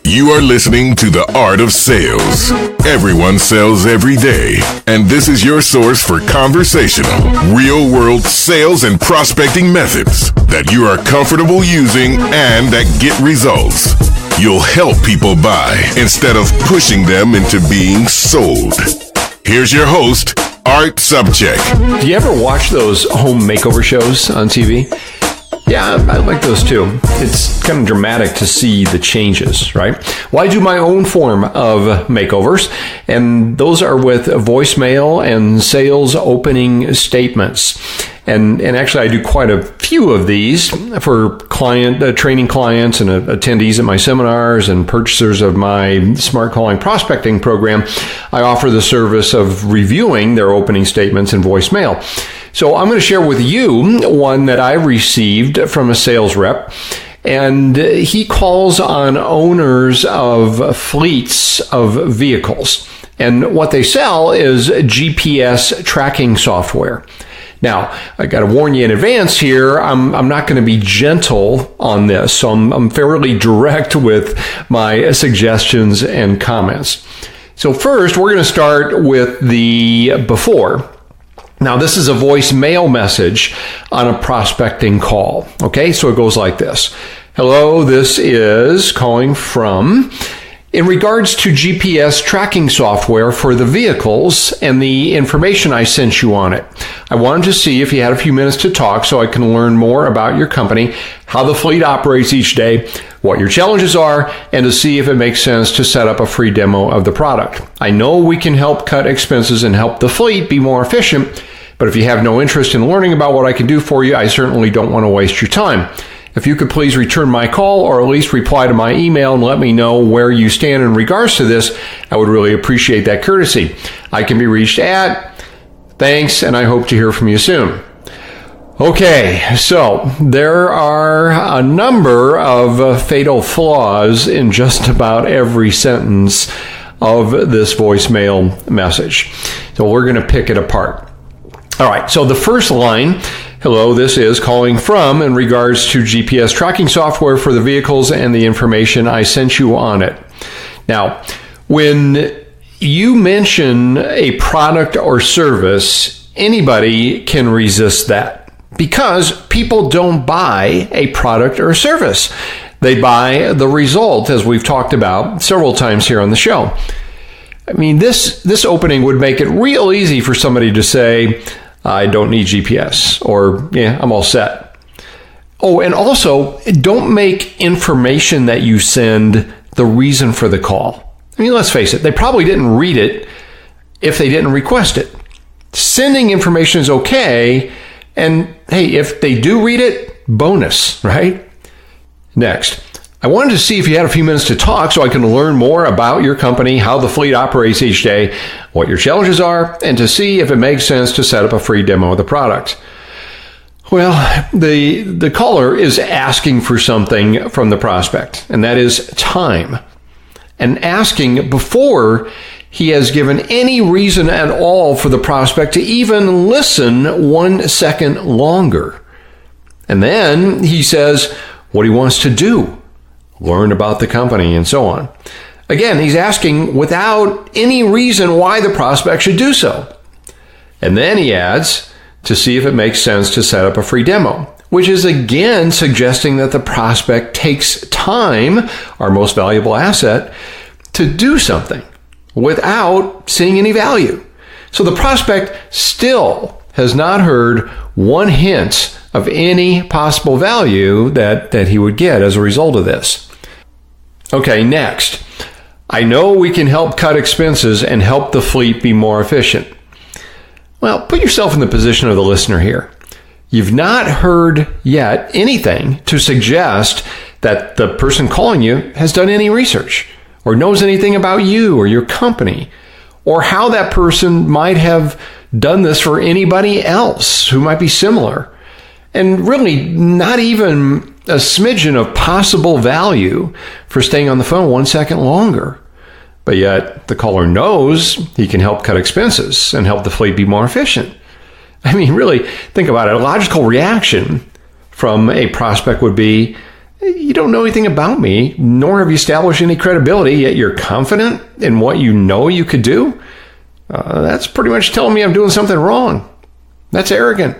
You are listening to The Art of Sales. Everyone sells every day, and this is your source for conversational, real-world sales and prospecting methods that you are comfortable using and that get results. You'll help people buy instead of pushing them into being sold. Here's your host, Art Subcheck. Do you ever watch those home makeover shows on TV? Yeah, I like those too. It's kind of dramatic to see the changes, right? Well, I do my own form of makeovers, and those are with voicemail and sales opening statements. And actually, I do quite a few of these for training clients and attendees at my seminars and purchasers of my Smart Calling Prospecting program. I offer the service of reviewing their opening statements in voicemail. So I'm going to share with you one that I received from a sales rep, and he calls on owners of fleets of vehicles. And what they sell is GPS tracking software. Now, I got to warn you in advance here, I'm not going to be gentle on this, so I'm fairly direct with my suggestions and comments. So first, we're going to start with the before. Now, this is a voicemail message on a prospecting call. Okay, so it goes like this. Hello, this is calling from, in regards to GPS tracking software for the vehicles and the information I sent you on it. I wanted to see if you had a few minutes to talk so I can learn more about your company, how the fleet operates each day, what your challenges are, and to see if it makes sense to set up a free demo of the product. I know we can help cut expenses and help the fleet be more efficient, but if you have no interest in learning about what I can do for you, I certainly don't want to waste your time. If you could please return my call or at least reply to my email and let me know where you stand in regards to this, I would really appreciate that courtesy. I can be reached at, thanks, and I hope to hear from you soon. Okay, so there are a number of fatal flaws in just about every sentence of this voicemail message. So we're going to pick it apart. All right, so the first line, hello, this is calling from in regards to GPS tracking software for the vehicles and the information I sent you on it. Now, when you mention a product or service, anybody can resist that because people don't buy a product or service. They buy the result, as we've talked about several times here on the show. I mean, this opening would make it real easy for somebody to say, I don't need GPS, or yeah, I'm all set. Oh, and also, don't make information that you send the reason for the call. I mean, let's face it, they probably didn't read it if they didn't request it. Sending information is okay, and hey, if they do read it, bonus, right? Next. I wanted to see if you had a few minutes to talk so I can learn more about your company, how the fleet operates each day, what your challenges are, and to see if it makes sense to set up a free demo of the product. Well, the caller is asking for something from the prospect, and that is time. And asking before he has given any reason at all for the prospect to even listen 1 second longer. And then he says what he wants to do. Learn about the company, and so on. Again, he's asking without any reason why the prospect should do so. And then he adds, to see if it makes sense to set up a free demo, which is again suggesting that the prospect takes time, our most valuable asset, to do something without seeing any value. So the prospect still has not heard one hint of any possible value that he would get as a result of this. Okay, next. I know we can help cut expenses and help the fleet be more efficient. Well, put yourself in the position of the listener here. You've not heard yet anything to suggest that the person calling you has done any research or knows anything about you or your company or how that person might have done this for anybody else who might be similar. And really not even a smidgen of possible value for staying on the phone 1 second longer. But yet the caller knows he can help cut expenses and help the fleet be more efficient. I mean, really, think about it. A logical reaction from a prospect would be, You don't know anything about me, nor have you established any credibility, yet you're confident in what you know you could do? That's pretty much telling me I'm doing something wrong. That's arrogant.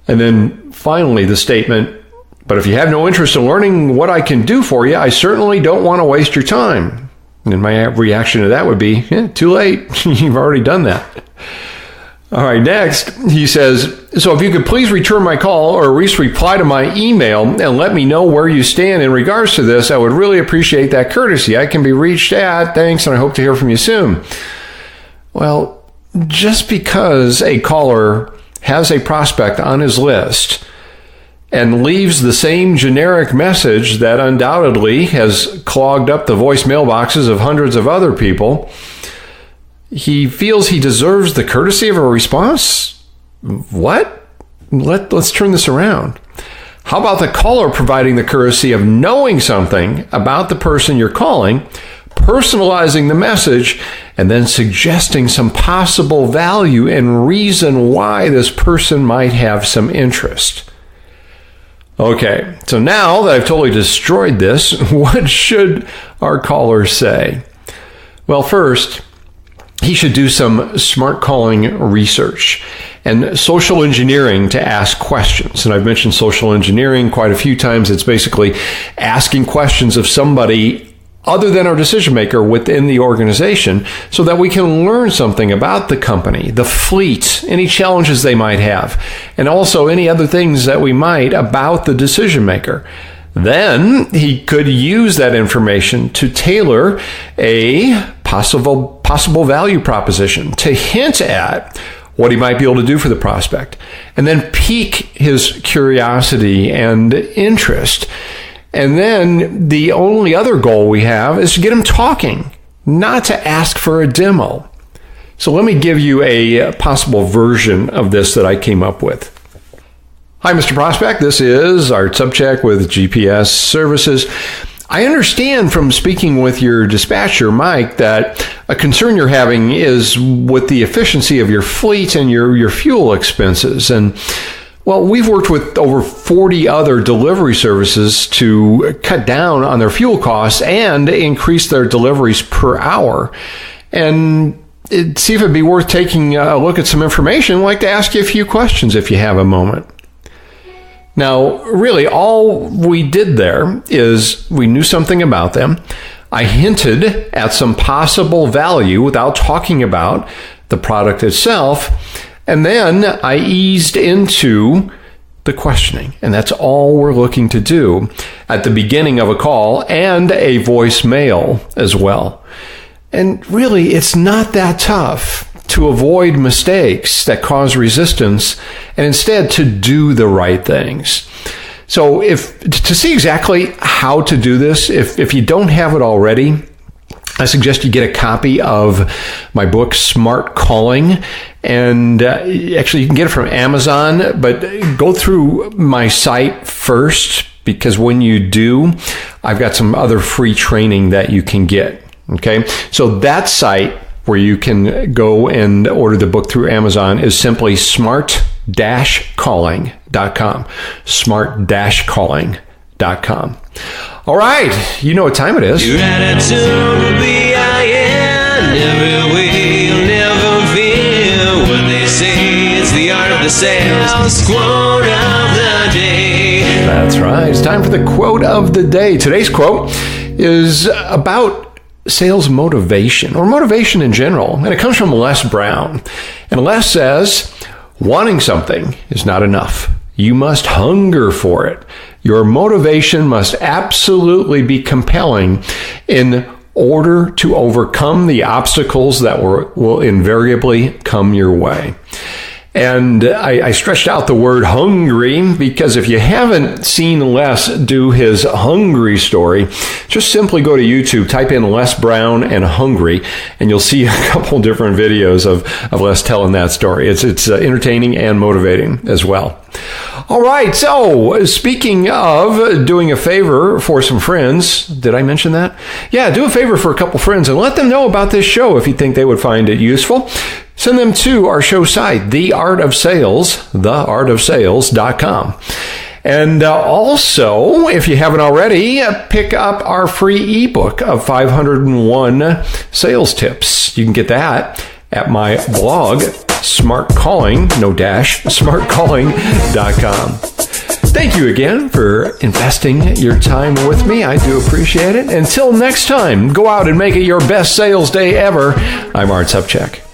And then finally, the statement, but if you have no interest in learning what I can do for you, I certainly don't want to waste your time. And my reaction to that would be, too late. You've already done that. All right, next, he says, so if you could please return my call or at least reply to my email and let me know where you stand in regards to this, I would really appreciate that courtesy. I can be reached at, thanks, and I hope to hear from you soon. Well, just because a caller has a prospect on his list and leaves the same generic message that undoubtedly has clogged up the voice mailboxes of hundreds of other people, he feels he deserves the courtesy of a response? What? Let's turn this around. How about the caller providing the courtesy of knowing something about the person you're calling, personalizing the message, and then suggesting some possible value and reason why this person might have some interest? Okay, so now that I've totally destroyed this, what should our caller say? Well, first, he should do some smart calling research and social engineering to ask questions. And I've mentioned social engineering quite a few times. It's basically asking questions of somebody other than our decision maker within the organization so that we can learn something about the company, the fleet, any challenges they might have, and also any other things that we might about the decision maker. Then he could use that information to tailor a possible value proposition to hint at what he might be able to do for the prospect, and then pique his curiosity and interest. And then the only other goal we have is to get him talking, not to ask for a demo. So let me give you a possible version of this that I came up with. Hi, Mr. Prospect. This is Art Subcheck with GPS Services. I understand from speaking with your dispatcher, Mike, that a concern you're having is with the efficiency of your fleet and your fuel expenses. And well, we've worked with over 40 other delivery services to cut down on their fuel costs and increase their deliveries per hour. And see if it'd be worth taking a look at some information. I'd like to ask you a few questions if you have a moment. Now, really, all we did there is we knew something about them. I hinted at some possible value without talking about the product itself. And then I eased into the questioning. And that's all we're looking to do at the beginning of a call and a voicemail as well. And really, it's not that tough to avoid mistakes that cause resistance and instead to do the right things. So to see exactly how to do this, if you don't have it already, I suggest you get a copy of my book, Smart Calling. And actually, you can get it from Amazon, but go through my site first, because when you do, I've got some other free training that you can get. Okay, so that site where you can go and order the book through Amazon is simply smart-calling.com. Smart-calling.com. All right, you know what time it is. You're at a never will, never feel. What they say is the art of the sales. Quote of the day. That's right. It's time for the quote of the day. Today's quote is about sales motivation, or motivation in general, and it comes from Les Brown. And Les says, wanting something is not enough. You must hunger for it. Your motivation must absolutely be compelling in order to overcome the obstacles that will invariably come your way. And I stretched out the word hungry because if you haven't seen Les do his hungry story, just simply go to YouTube, type in Les Brown and hungry, and you'll see a couple different videos of Les telling that story. It's entertaining and motivating as well. All right, so speaking of doing a favor for some friends, did I mention that? Yeah, do a favor for a couple friends and let them know about this show if you think they would find it useful. Send them to our show site, The Art of Sales, theartofsales.com. And also, if you haven't already, pick up our free ebook of 501 sales tips. You can get that at my blog, smartcalling.com. Thank you again for investing your time with me. I do appreciate it. Until next time, go out and make it your best sales day ever. I'm Art Subcheck.